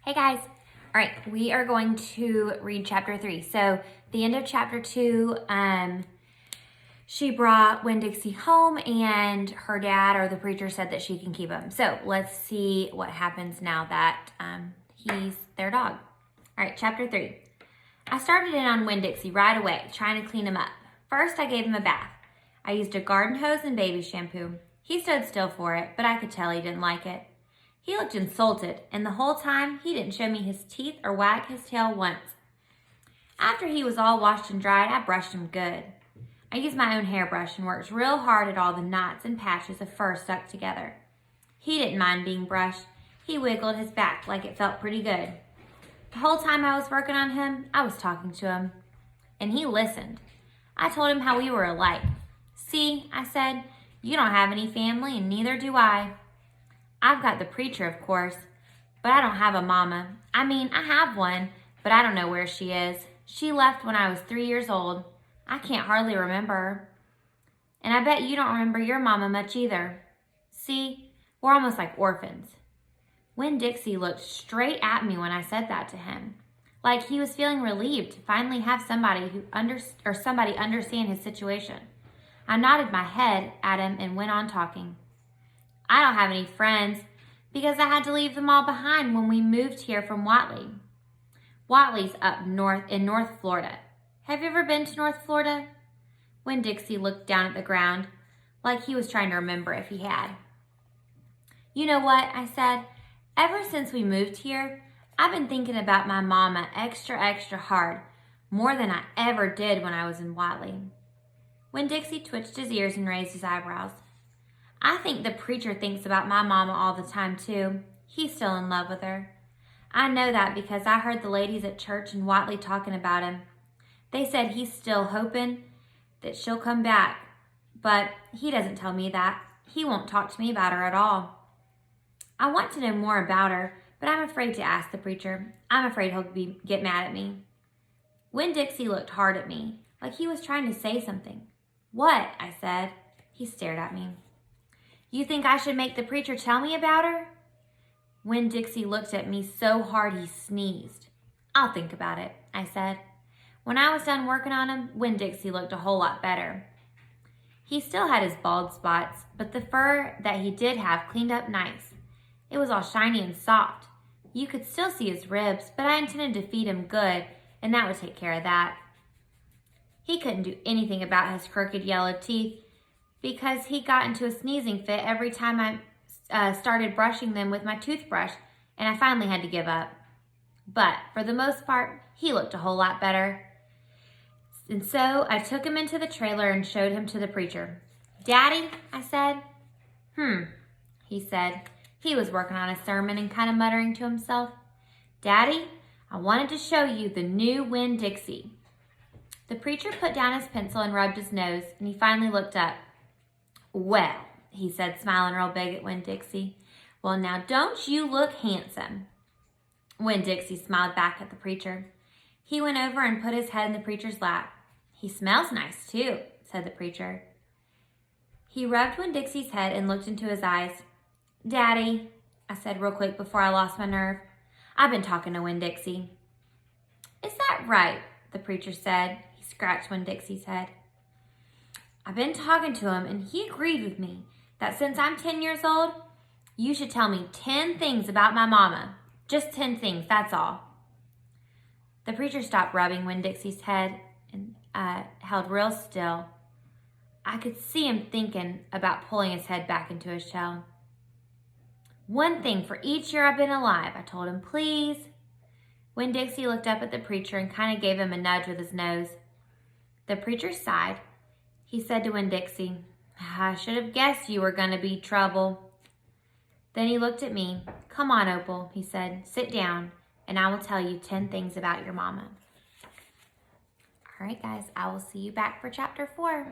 Hey guys. All right, we are going to read chapter 3. So the end of chapter 2, she brought Winn-Dixie home and her dad or the preacher said that she can keep him. So let's see what happens now that he's their dog. All right, chapter 3. I started in on Winn-Dixie right away, trying to clean him up. First, I gave him a bath. I used a garden hose and baby shampoo. He stood still for it, but I could tell he didn't like it. He looked insulted, and the whole time, he didn't show me his teeth or wag his tail once. After he was all washed and dried, I brushed him good. I used my own hairbrush and worked real hard at all the knots and patches of fur stuck together. He didn't mind being brushed. He wiggled his back like it felt pretty good. The whole time I was working on him, I was talking to him, and he listened. I told him how we were alike. See, I said, you don't have any family, and neither do I. I've got the preacher, of course, but I don't have a mama. I mean, I have one, but I don't know where she is. She left when I was 3 years old. I can't hardly remember her. And I bet you don't remember your mama much either. See, we're almost like orphans. Winn-Dixie looked straight at me when I said that to him, like he was feeling relieved to finally have somebody understand his situation. I nodded my head at him and went on talking. I don't have any friends because I had to leave them all behind when we moved here from Watley. Watley's up north in North Florida. Have you ever been to North Florida? Winn-Dixie looked down at the ground like he was trying to remember if he had. You know what, I said. Ever since we moved here, I've been thinking about my mama extra hard, more than I ever did when I was in Watley. Winn-Dixie twitched his ears and raised his eyebrows. I think the preacher thinks about my mama all the time, too. He's still in love with her. I know that because I heard the ladies at church in Watley talking about him. They said he's still hoping that she'll come back, but he doesn't tell me that. He won't talk to me about her at all. I want to know more about her, but I'm afraid to ask the preacher. I'm afraid he'll get mad at me. Winn-Dixie looked hard at me, like he was trying to say something. What? I said. He stared at me. You think I should make the preacher tell me about her? Winn-Dixie looked at me so hard he sneezed. I'll think about it, I said. When I was done working on him, Winn-Dixie looked a whole lot better. He still had his bald spots, but the fur that he did have cleaned up nice. It was all shiny and soft. You could still see his ribs, but I intended to feed him good, and that would take care of that. He couldn't do anything about his crooked yellow teeth, because he got into a sneezing fit every time I started brushing them with my toothbrush, and I finally had to give up. But for the most part, he looked a whole lot better. And so I took him into the trailer and showed him to the preacher. Daddy, I said. He said. He was working on a sermon and kind of muttering to himself. Daddy, I wanted to show you the new Winn-Dixie. The preacher put down his pencil and rubbed his nose, and he finally looked up. Well, he said, smiling real big at Winn-Dixie. Well, now don't you look handsome? Winn-Dixie smiled back at the preacher. He went over and put his head in the preacher's lap. He smells nice, too, said the preacher. He rubbed Winn-Dixie's head and looked into his eyes. Daddy, I said real quick before I lost my nerve. I've been talking to Winn-Dixie. Is that right? The preacher said. He scratched Winn-Dixie's head. I've been talking to him, and he agreed with me that since I'm 10 years old, you should tell me 10 things about my mama. Just 10 things, that's all. The preacher stopped rubbing Winn-Dixie's head and held real still. I could see him thinking about pulling his head back into his shell. 1 thing for each year I've been alive, I told him, please. Winn-Dixie looked up at the preacher and kind of gave him a nudge with his nose. The preacher sighed. He said to Winn-Dixie, I should have guessed you were going to be trouble. Then he looked at me. Come on, Opal, he said. Sit down, and I will tell you 10 things about your mama. All right, guys, I will see you back for chapter 4.